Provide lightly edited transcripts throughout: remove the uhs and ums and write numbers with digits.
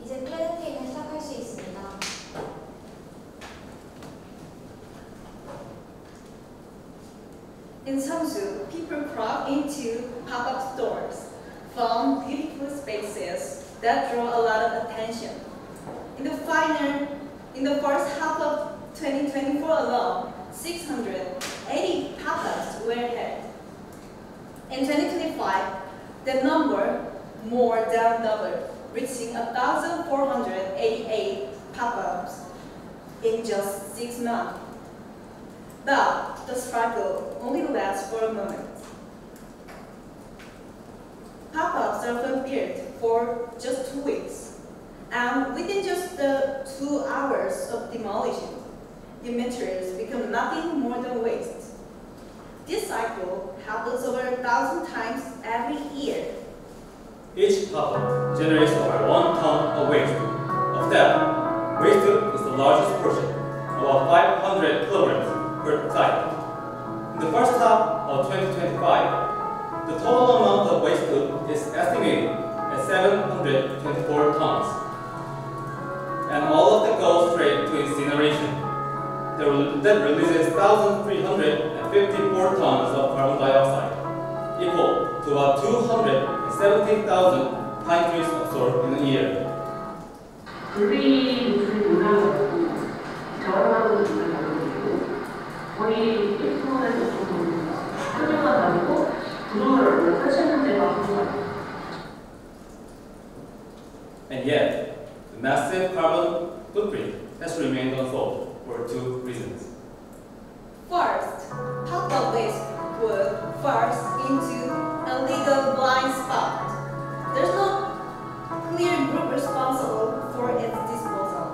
이제 프레젠테이션 시작할 수 있습니다. In Samsu, people crowd into pop-up stores, found beautiful spaces that draw a lot of attention. In the first half of 2024 alone, 680 pop-ups were held. In 2025, the number more than doubled, reaching 1,488 pop-ups in just 6 months. But the struggle only lasts for a moment. Pop-ups are fulfilled for just 2 weeks, and within just the 2 hours of demolition, the materials become nothing more than waste. This cycle happens over 1,000 times every year. Each pop-up generates over 1 ton of waste. Of that, waste is the largest portion, about 500 kilograms per site. In the first half of 2025, the total amount of waste is estimated at 724 tons. And all of that goes straight to incineration. That releases 1,354 tons of carbon dioxide, equal to about 270,000 pine trees absorbed in a year. 거의 1%에서 조금 환경만 다르고 구조를 설치하는 데가 부족합니다. And yet, the massive carbon footprint has remained unsolved for 2 reasons. First, pop-up waste would first into a legal blind spot. There's no clear group responsible for its disposal.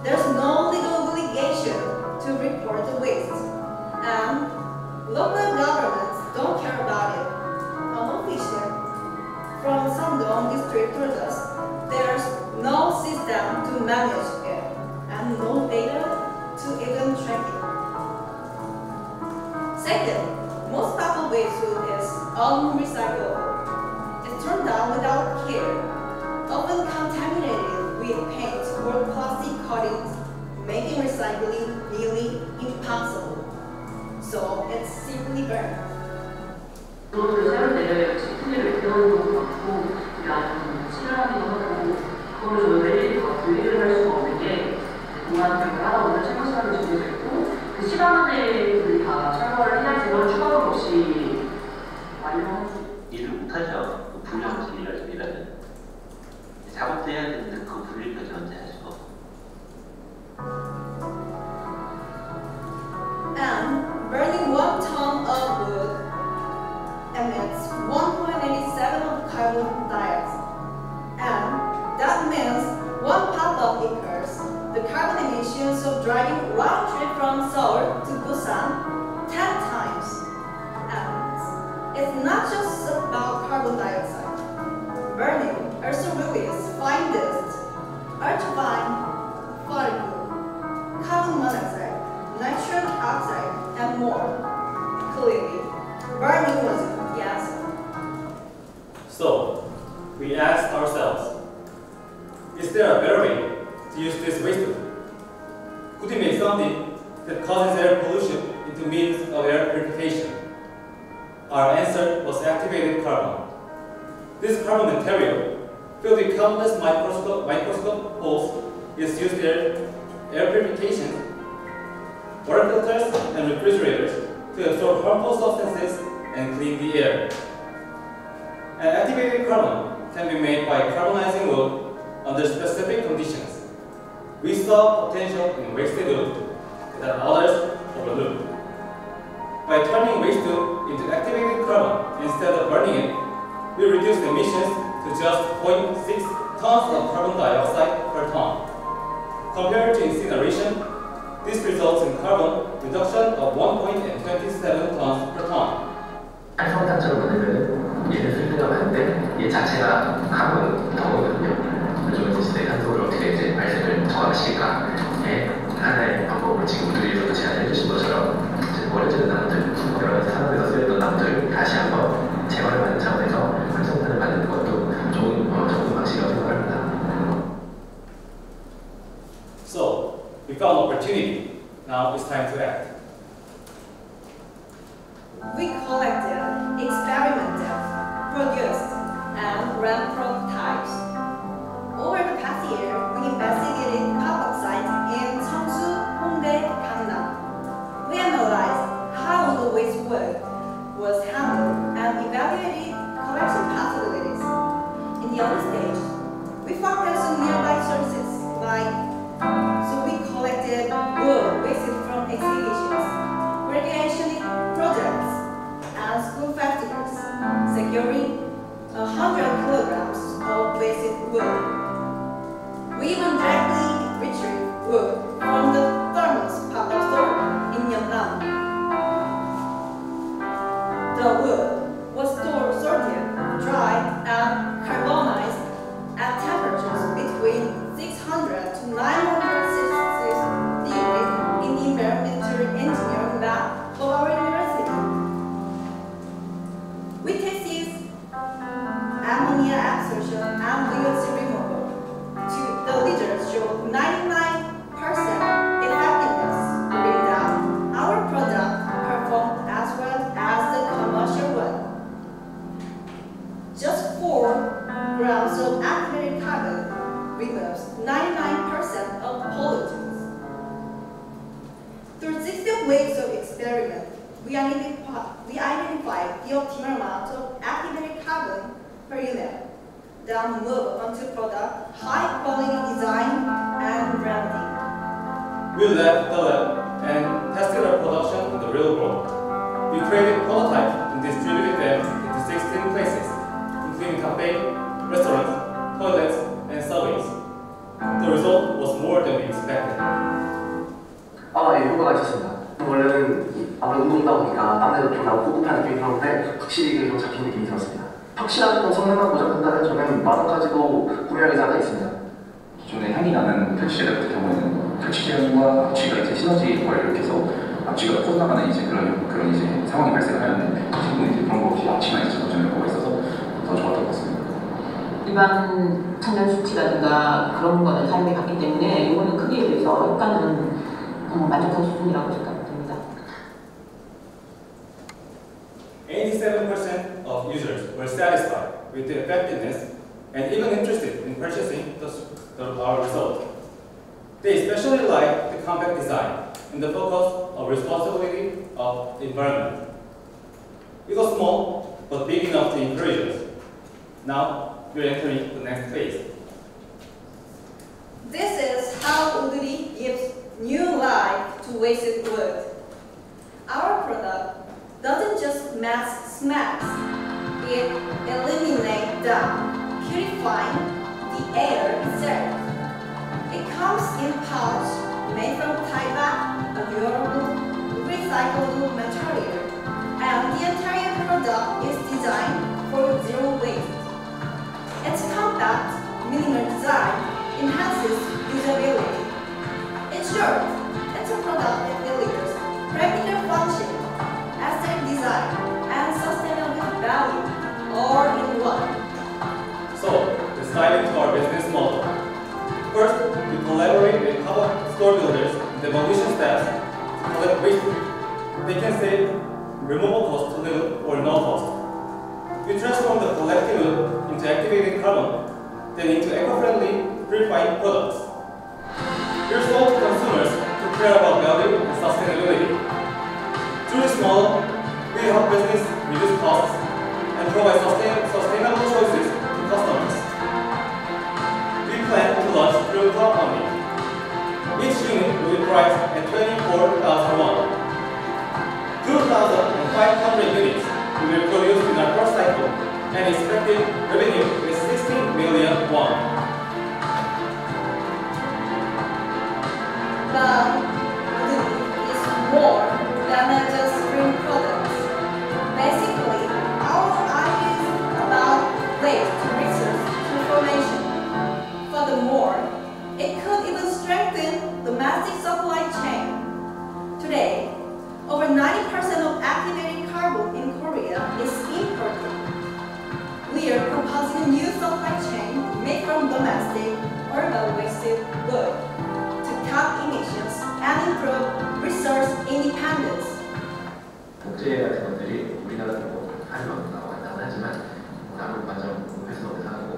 There's no legal obligation to report the waste, and local governments don't care about it. An official from Sangdong district told us there's no system to manage it and no data to even track it. Second, most pop-up waste is unrecyclable. It's thrown down without care, often contaminated with paint or plastic coatings, making recycling nearly impossible. So it's simply burned. 그것을 새로 내려야 제품을 배우는 것도 많고 나는 싫어하기도 하고 그거를 매일 분리를 할 수가 없는 게 공간을 하다 보면 체크 시간이 정해져 있고 그 시간 안에 우리 다 철거를 해야지만 추가로 없이 완료할 수 일을 못하죠. 그 분량 분리를 하려면 작업도 해야 되는데 그 분리까지 언제 할 수가 없고. And burning 1 ton of wood emits 1.87 of carbon dioxide. And that means 1 pop-up equals the carbon emissions of driving round trip from Seoul to Busan 10 times. And it's not just about carbon dioxide. Burning also releases fine dust, ultrafine particle, carbon monoxide, nitrogen oxide, and more. Clearly, burning wasn't the answer. So, we asked ourselves, is there a better way to use this waste? Could we make something that causes air pollution into means of air purification? Our answer was activated carbon. This carbon material, filled with countless microscope holes, is used in air purification, water filters, and refrigerators to absorb harmful substances and clean the air. And activated carbon can be made by carbonizing wood under specific conditions. We saw potential in wasted wood that others overlooked. By turning waste wood into activated carbon instead of burning it, we reduced emissions to just 0.6 tons of carbon dioxide per ton. Compared to incineration, this results in carbon reduction of 1.27 tons per ton. 활성탄소를 보내면 얘를 쓸 때가 많은데 얘 자체가 카본 덩어리거든요. 그래서 이제 탄소를 어떻게 이제 발생을 저감시킬까에 하나의 방법을 지금 우리에서도 제안해 주신 것처럼 버려지는 나무들, 여러 산업에서 쓰였던 나무들 다시 한번 재활용하는 차원에서 활성탄을 만드는 것도 좋은 접근 방식이라고 생각합니다. it's time to act. We collected, experimented, produced, and ran prototypes. Over the past year, we investigated pop-up sites in Cheongsu, Hongdae, Gangnam. We analyzed how the waste wood was handled and evaluated collection possibilities. In the early stage, we focused on nearby sources so we collected wood wasted from exhibitions, recreational projects, and school festivals, securing 100 kilograms of wasted wood. We even directly retrieved wood from the Thermos pop-up store in Yeonnam. The wood was sorted, dried, and carbonized at temperatures between 600 to 900 Celsius degrees in the environmental engineering lab of our university. We tested ammonia absorption and VOC removal. The results show 99% effectiveness, proving that our product performed as well as the commercial one. Just 4 grams of activated carbon removes 99% of pollutants. Through 60 weeks of experiment, we identified the optimal amount of activated carbon per unit, then move on to product, high quality design, and branding. We left the lab and tested our production in the real world. We created prototypes and distributed them into 16 places, including cafes, restaurants, toilets, and subways. The result was more than we expected. 예, 효과가 있었습니다. 원래는 아무래도 운동이다 보니까 땀내도 좀 나고 호흡하는 느낌이 들었는데 확실히 이게 좀 잡힌 느낌이 들었습니다. 확실한 성능만 보장된다면 저는 10,000원까지도 구매할 의사가 있습니다. 기존에 향이 나는 탈취제 같은 경우에는 탈취제와 악취가 이제 시너지 효과를 이렇게 해서 악취가 퍼져나가는 이제 그런 이제 상황이 발생하였는데 지금은 이제 그런 거 없이 악취만 이제 저장할 거가 있어서 더 좋았던 것 같습니다. 일반 천연 수치라든가 그런 거는 사용이 받기 때문에 이거는 크기에 비해서 효과는 만족한 수준이라고 생각됩니다. 87% of users were satisfied with the effectiveness and even interested in purchasing our result. They especially liked the compact design and the focus of responsibility of the environment. It was small, but big enough to encourage us. Now, we're entering the next phase. This is how Udiri gives new life to wasted wood. Our product doesn't just mask smacks, it eliminates them, purifying the air itself. It comes in pouch made from tieback, a durable, recyclable material, and the entire product is designed for zero waste. Its compact, minimal design enhances usability. In short, it's a product that delivers practical function, aesthetic design, and sustainable value, all in one. So, let's dive into our business model. First, we collaborate with pop-up store builders and demolition staffs to collect waste. They can save removal cost to little or no cost. We transform the collected wood into activated carbon, then into eco-friendly, purified products. We're sold to consumers who care about value and sustainability. Through this model, we help business reduce costs and provide sustainable choices to customers. We plan to launch through crowdfunding. Each unit will be priced at 24,000 won. 2,500 units will be produced in our first cycle, and expected revenue is 16 million won. But Udiri is more than just green products. Basically, our idea is about waste to resource transformation. Furthermore, it could even strengthen domestic supply chain. Today, over 90% of activated carbon in Korea is imported. We are proposing a new supply chain made from domestic urban wasted wood to cut emissions and improve resource independence. 복제 같은 것들이 우리나라도 활성화한다고 하지만 남북 관점 활성화하고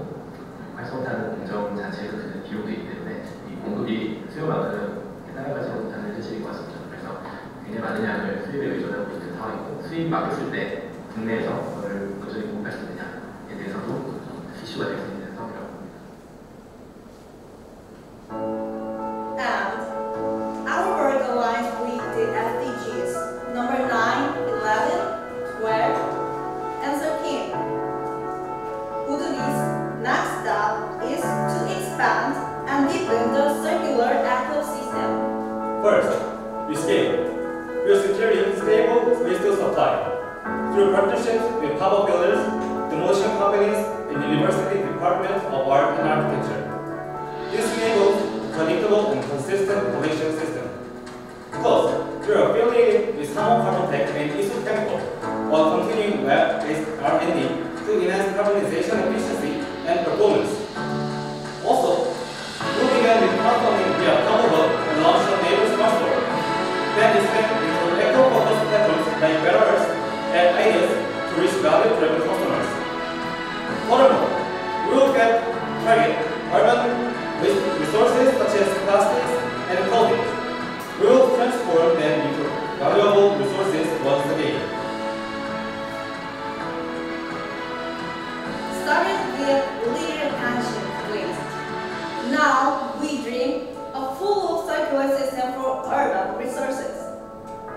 활성화하는 공정 자체에서 드는 비용도 있기 때문에 이 공급이 수요만큼 따라가지 못하는 현실인 것 같습니다. 그래서 굉장히 많은 양을 수입에 의존하고 있는 상황이고 수입이 막혔을 때 국내에서 그걸 여전히 공급할 수 있느냐에 대해서도 이슈가 될 수 있는 상황이라고 봅니다. And our work aligns with the SDGs number 9, 11, 12, and 13. Uduni's next step is to expand and deepen the circular ecosystem. First, we scale. We are securing stable waste supply through partnerships with power builders, demolition companies, and university departments of art and architecture. This enables predictable and consistent collection system. Plus, we are affiliated with Samho Carbon Tech and Isu Chemical while continuing web-based R&D to enhance carbonization efficiency and performance. Also, we began with crowdfunding via CommoHub and launched a neighbor smart store. Then expand into eco-focused platforms like Better Earth and ideas to reach value-driven customers. Furthermore, we will target urban waste resources such as plastics and clothing. We will transform them into valuable resources once again. Started with little attention to waste. Now we dream a full circular system for urban resources,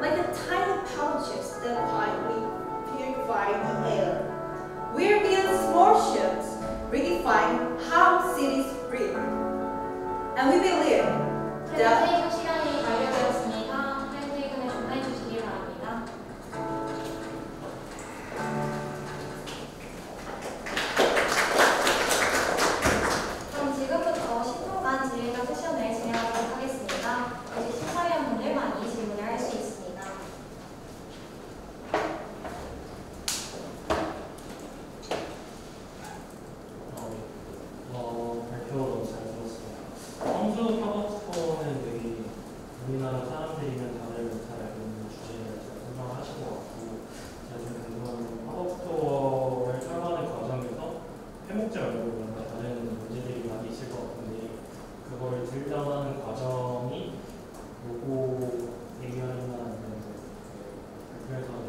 like the tiny pouches that quietly purify the air. We're beyond small ships, redefine how cities breathe. And we believe that 프레젠테이션 시간이 완료되었습니다. 프레젠테이션을 준비해 주시기 바랍니다. 그럼 지금부터 10분간 질의응답 세션을 진행하도록 하겠습니다. 이제 심사위원분들만이 질문을 할 수 있습니다. 발표 너무 잘 들었어요. 성수 팝업스토어는 되게 우리나라 사람들이면 다들 잘 알고 있는 주제를 잘 설명하신 것 같고, 제가 좀 궁금한 건 팝업스토어를 설명하는 과정에서 회목제 말고 뭔가 다른 문제들이 많이 있을 것 같은데, 그걸 들여다보는 과정이 로고 AI나 발표에서는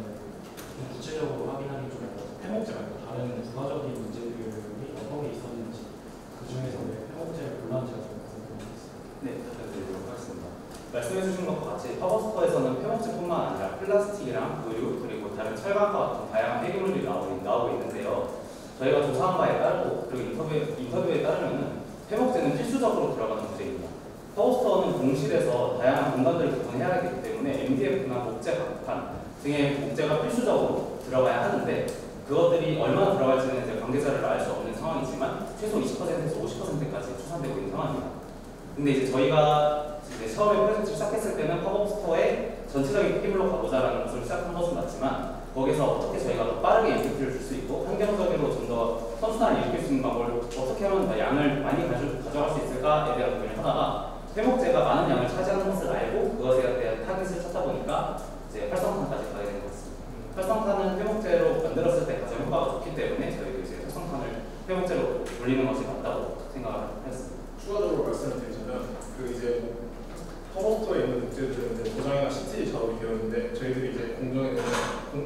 좀 구체적으로 확인하기 좀 어려워서 회목제 말고 다른 부가적인 문제들이 어떤 게 있었는지, 그 중에서 왜 회목제를 골랐는지가 좀 궁금했어요. 네, 답변드리도록 하겠습니다. 말씀해주신 것과 같이 팝업스토어에서는 폐목제뿐만 아니라 플라스틱이랑 의류 그리고 다른 철강과 같은 다양한 폐기물들이 나오고 있는데요. 저희가 조사한 바에 따르고 그리고 인터뷰에 따르면은 폐목제는 필수적으로 들어가는 부재입니다. 팝업스토어는 공실에서 다양한 공간들을 구분해야 하기 때문에 MDF나 목재, 각판 등의 목재가 필수적으로 들어가야 하는데, 그것들이 얼마나 들어갈지는 이제 관계자를 알 수 없는 상황이지만 최소 20%에서 50%까지 추산되고 있는 상황입니다. 근데 이제 저희가 이제 처음에 프로젝트를 시작했을 때는 팝업스토어에 전체적인 폐기물로 가보자라는 것을 시작한 것은 맞지만, 거기서 어떻게 저희가 더 빠르게 임팩트를 줄 수 있고 환경적으로 좀 더 선순환을 일으킬 수 있는 방법을 어떻게 하면 더 양을 많이 가져갈 수 있을까에 대한 고민을 하다가 회목제가 많은 양을 차지하는 것을 알고 그것에 대한 타깃을 찾다 보니까 이제 활성탄까지 가게 된 것 같습니다. 활성탄은 회목제로 만들었을 때 가장 효과가 좋기 때문에 저희도 이제 활성탄을 회목제로 돌리는 것이 맞다고 생각을 했습니다. 추가적으로 말씀을 드리자면 이제 팝업스토어에 있는 목재들은 이제 도장이나 CTG 작업이 되어 있는데, 저희들이 이제 공정에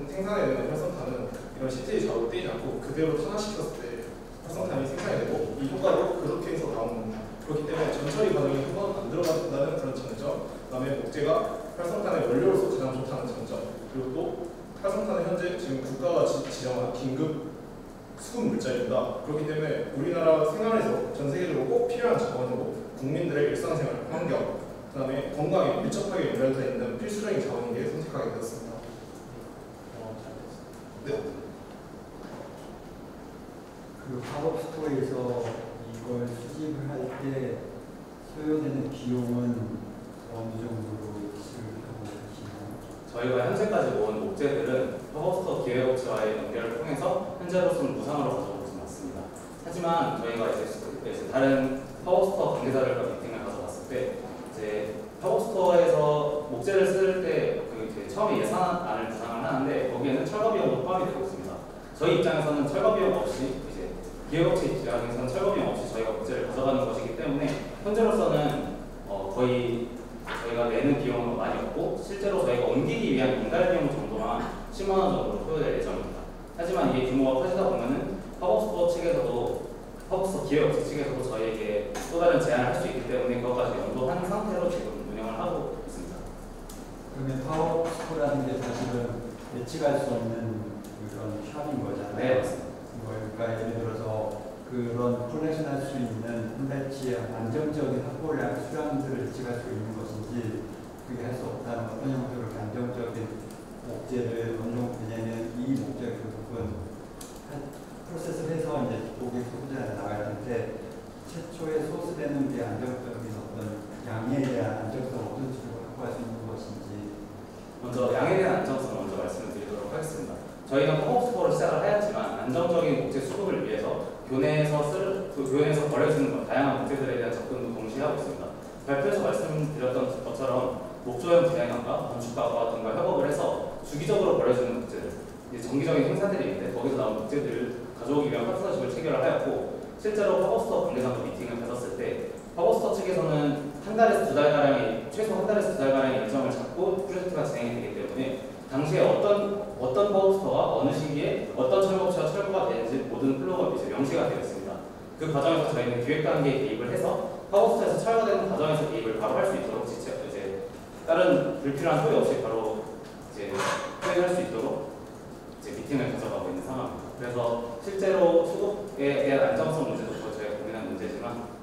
생산해 내는 활성탄은 이런 CTG 작업을 떼지 않고 그대로 탄화시켰을 때 활성탄이 생산이 되고, 이 효과로 그렇게 해서 나오는 겁니다. 그렇기 때문에 전처리 과정에 효과가 안 들어간다는 그런 장점, 그다음에 목재가 활성탄의 원료로서 가장 좋다는 장점, 그리고 또 활성탄은 현재 지금 국가가 지정한 긴급 수급 물자입니다. 그렇기 때문에 우리나라 생활에서 전 세계적으로 꼭 필요한 자원이고 국민들의 일상생활, 환경, 그다음에 건강에 밀접하게 연결되어 있는 필수적인 자원인 게 선택하게 되었습니다. 네. 그 팝업스토어에서 이걸 수집을 할 때 소요되는 비용은 어느 정도로 수립하고 계시나요? 저희가 현재까지 모은 목재들은 팝업스토어 기획업체와의 연결을 통해서 현재로서는 무상으로 가져온 것은 맞습니다. 하지만 저희가 이제 다른 팝업스토어 관계자들과 미팅을 가져봤을 때 이제 팝업스토어 스토어에서 목재를 쓸 때 그 처음에 예산안을 구상을 하는데 거기에는 철거 비용도 포함이 되고 있습니다. 저희 입장에서는 철거 비용 없이 이제 기획업체 입장에서는 철거 비용 없이 저희가 목재를 가져가는 것이기 때문에 현재로서는 거의 저희가 내는 비용은 많이 없고 실제로 저희가 옮기기 위한 인달 비용 정도만 10만 원 정도로 소요될 예정입니다. 하지만 이게 규모가 커지다 보면은 팝업스토어 측에서도 팝업스토어 기획업체 측에서도 저희에게 또 다른 제안을 할 수 있기 때문에 그것까지 염두한 상태로 지금 운영을 하고 있습니다. 그러면 팝업스토어라는 게 사실은 예측할 수 없는 그런 샵인 거잖아요. 네, 맞습니다. 그러니까 예를 들어서 그런 콜렉션할 수 있는 한 달치의 안정적인 확보량 수량들을 예측할 수 있는 것인지 그게 할 수 없다는 어떤 형태로 안정적인 목재를 어느 정도 되냐면 이 목재 결국은 프로세스를 해서 이제 고객 소비자에 나가야 하는데 최초에 소스되는 게 안정적인 어떤 양에 대한 안정성 어떤 식으로 확보할 수 있는 것인지. 먼저 양에 대한 안정성을 먼저 말씀을 드리도록 하겠습니다. 저희는 팝업스토어를 시작을 하였지만 안정적인 목재 수급을 위해서 교내에서 버려지는 다양한 목재들에 대한 접근도 동시에 하고 있습니다. 발표에서 말씀드렸던 것처럼 목조형 디자이너가 건축가와 등과 협업을 해서 주기적으로 버려지는 목재들, 정기적인 행사들이 있는데 거기서 나온 목재들을 가져오기 위한 파트너십을 체결하였고 실제로 팝업스토어 관계자도 미팅을 가졌을 때 팝업스토어 측에서는 최소 한 달에서 두 달가량의 일정을 잡고 프로젝트가 진행이 되기 때문에 당시에 어떤 팝업스토어가 어느 시기에 어떤 철거업체와 철거가 되는지 모든 플로우가 이제 명시가 되어 있습니다. 그 과정에서 저희는 기획 단계에 개입을 해서 팝업스토어에서 철거되는 과정에서 개입을 바로 할 수 있도록 이제 다른 불필요한 소요 없이 바로 이제 수행할 수 있도록 이제 미팅을 가져가고 있는 상황입니다. 그래서 실제로 수급에 대한 안정성 문제도 저희가 고민한 문제지만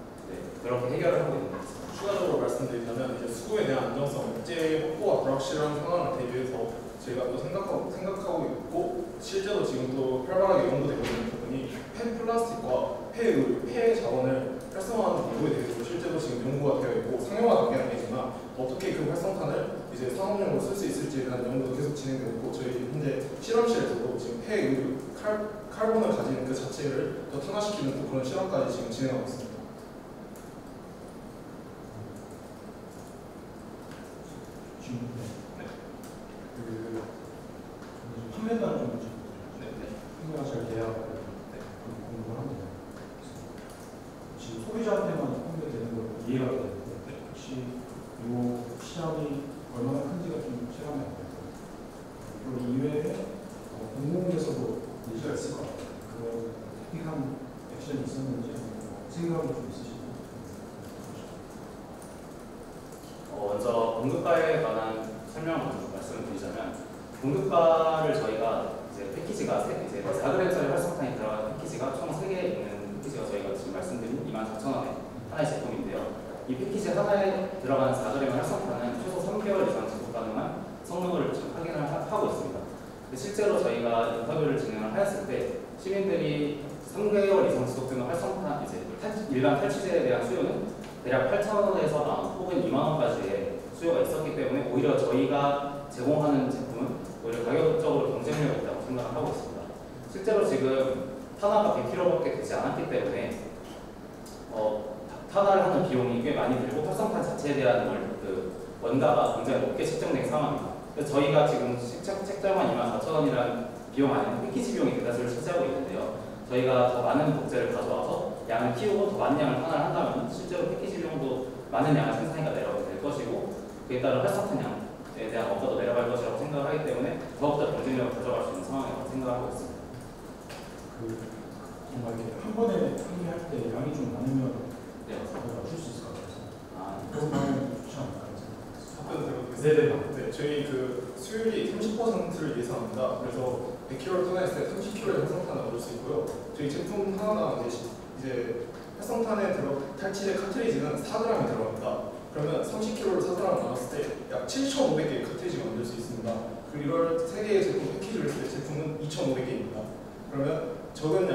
그렇게 해결을 하고 있는 것 같습니다. 추가적으로 말씀드리자면 이제 수급에 대한 안정성, 목재 확보와 불확실한 상황을 대비해서 저희가 또 생각하고 있고 실제로 지금 또 활발하게 연구되고 있는 부분이 폐 플라스틱과 폐 자원을 활성화하는 방법에 대해서 실제로 지금 연구가 되어 있고 상용화 단계는 아니지만 어떻게 그 활성탄을 이제 산업용으로 쓸 수 있을지에 대한 연구도 계속 진행되고 있고 저희 현재 실험실에서도 지금 칼본을 가지는 그 자체를 더 탄화시키는 또 그런 실험까지 지금 진행하고 있습니다. 판매단 좀 판매가 잘 돼야 공부를 합니다. 지금 소비자한테만 판매되는 걸 이해가 되는데 혹시 이 시장이 얼마나 큰지가 좀 체감이 안 돼요. 그리고 이외에 공공에서도 예시가 있을 것 같아요. 그런 특이한 액션이 있었는지 생각이 좀 있으신가요? 먼저 공급가에 관한 설명을 먼저 말씀을 드리자면 공급가를 저희가 이제 패키지가 이제 4g짜리 활성탄이 들어간 패키지가 총 3개 있는 패키지가 저희가 지금 말씀드린 24,000원의 하나의 제품인데요. 이 패키지 하나에 들어가는 4g 활성탄은 최소 3개월 이상 지속 가능한 성능을 지금 확인을 하고 있습니다. 실제로 저희가 인터뷰를 진행을 하였을 때 시민들이 3개월 이상 지속되는 활성탄, 이제 일반 탈취제에 대한 수요는 대략 8,000원에서 혹은 2만원까지의 수요가 있었기 때문에 오히려 저희가 제공하는 제품은 오히려 가격적으로 경쟁력이 있다고 생각을 하고 있습니다. 실제로 지금 탄화가 100kg밖에 되지 않았기 때문에 탄화를 하는 비용이 꽤 많이 들고 활성탄 자체에 대한 원가가 굉장히 높게 책정된 상황입니다. 그래서 저희가 지금 책정한 24,000원이라는 비용 안에는 패키지 비용이 대다수를 차지하고 있는데요. 저희가 더 많은 목재를 가져와서 양을 키우고 더 많은 양을 탄화를 한다면 실제로 패키지 비용도 많은 양을 생산해가 내려가게 될 것이고 그에 따른 활성탄 양에 대한 원가도 내려갈 것이라고 생각을 하기 때문에 더욱더 경쟁력을 가져갈 수 있는 상황이라고 생각하고 있습니다. 정말 이렇게 한 번에 판매할 때 양이 좀 많으면 줄 수 있을 것 같아서 그런 말 좋지 않을까요? 답변 드려보겠습니다. 네, 저희 그 수율이 30%를 예상합니다. 그래서 100kg를 탄화했을 때 30kg의 활성탄을 얻을 수 있고요. 저희 제품 하나당 이제 활성탄에 탈취제 카트리지는 4g이 들어갑니다. 그러면 30kg를 4g을 나눴을 때 약 7,500개의 카트리지가 만들 수 있습니다. 그리고 이걸 3개의 제품 패키지를 했을 때 제품은 2,500개입니다. 그러면 적은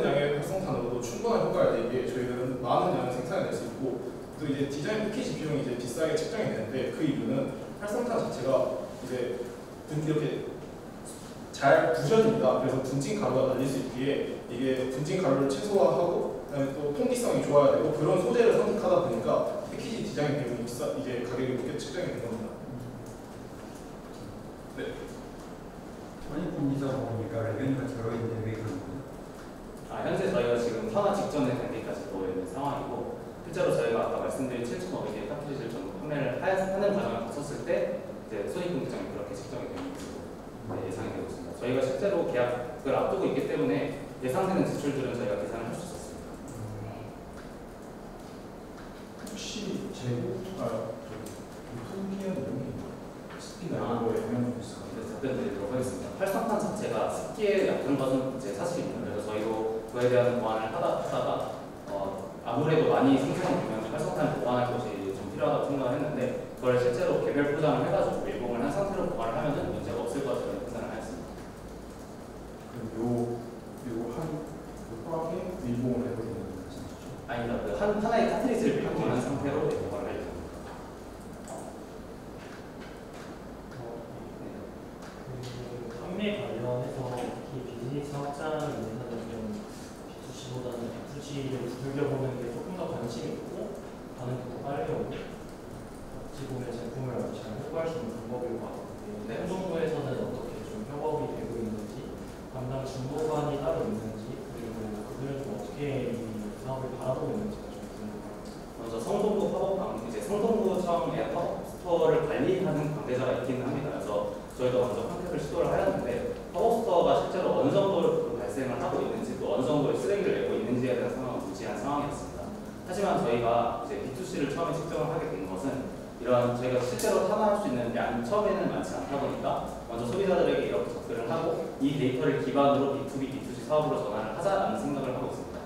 양의 활성탄으로도 충분한 효과를 내기에 저희들은 많은 양을 생산해낼 수 있고 또 이제 디자인 패키지 비용이 이제 비싸게 책정이 되는데 그 이유는 활성탄 자체가 이제 이렇게 잘 부셔집니다. 그래서 분진 가루가 날릴 수 있기에 이게 분진 가루를 최소화하고 그다음에 또 통기성이 좋아야 되고 그런 소재를 선택하다 보니까 패키지 디자인 비용이 이제 가격이 높게 측정이 된 겁니다. 네. 전입 공기자 보니까 레벨가 들어있는데 왜 그런 거예요? 현재 저희가 지금 산화 직전의 단계까지 놓여 있는 상황이고, 실제로 저희가 아까 말씀드린 7,500개의 카트리지를 전부 판매를 하는 과정을 거쳤을 때 이제 손익분기점이 그렇게 측정이 되는 것으로 예상이 되고 있습니다. 저희가 실제로 계약을 앞두고 있기 때문에 예상되는 지출들은 저희가 계산을 할 수 있었습니다. 혹시 유통기한 이용이 습기나 이런 거에 영향이 있을까요? 답변드리도록 하겠습니다. 활성탄 자체가 습기에 약한 것은 이제 사실입니다. 그래서 저희도 그에 대한 보완을 하다가 아무래도 많이 생산되면 활성탄을 보완할 것이 좀 필요하다고 생각을 했는데, 그걸 실제로 개별 포장을 해가지고 밀봉을 한 상태로 보완을 하면은 문제가 없을 것이라는 판단을 하였습니다. 그럼 요한 화학에 밀봉을 해버리는 말씀이시죠? 아닙니다. 그 하나의 카트리지를 밀봉한 상태로 보완을 하려고 합니다. 판매 관련해서 특히 비즈니스 확장을 위해서는 좀 B2C보다는 B2G를 두들겨보는 게 조금 더 관심이 있고 반응도 빠르고 어찌 보면 제품을 아주 잘 홍보할 수 있는 방법일 것 같은데, 행정부에서는 어떻게 좀 협업이 되고 있는지, 담당 중보관이 따로 있는지, 그리고 그들은 좀 어떻게 이 사업을 바라보고 있는지가 좀 궁금합니다. 먼저 성동구청의 팝업 스토어를 관리하는 관계자가 있기는 합니다. 그래서 저희도 먼저 컨택을 시도를 하였는데, 팝업 스토어가 실제로 어느 정도 발생을 하고 있는지, 또 어느 정도의 쓰레기를 내고 있는지에 대한 상황은 무지한 상황이었습니다. 하지만 저희가 이제 B2C를 처음에 측정을 하게 된 것은 이런 저희가 실제로 탄화할 수 있는 양이 처음에는 많지 않다 보니까 먼저 소비자들에게 이렇게 접근을 하고 이 데이터를 기반으로 B2B, B2C 사업으로 전환을 하자라는 생각을 하고 있습니다.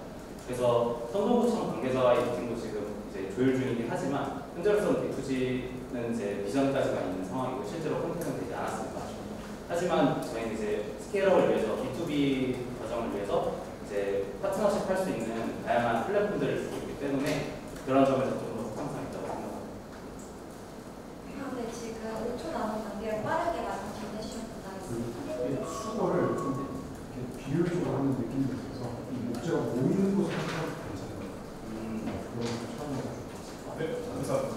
그래서 성동구청 관계자와의 미팅도 지금 이제 조율 중이긴 하지만 현재로서는 B2G는 이제 비전까지만 있는 상황이고 실제로 컨택은 되지 않았습니다. 하지만 저희는 이제 스케일업을 위해서 B2B 과정을 위해서 이제 파트너십 할 수 있는 다양한 플랫폼들을 주고 있기 때문에 그런 점에서 좀 더 확장성이 있다고 생각합니다. 그런데 지금 5초 남은 단계를 빠르게 말씀 좀 해주시면 감사하겠습니다. 수거를 좀 이렇게 비효율적으로 하는 느낌이 있어서 이 목재가 모이는 것을 생각하면 괜찮아요. 그런 거 처음 해가지고. 네, 감사합니다.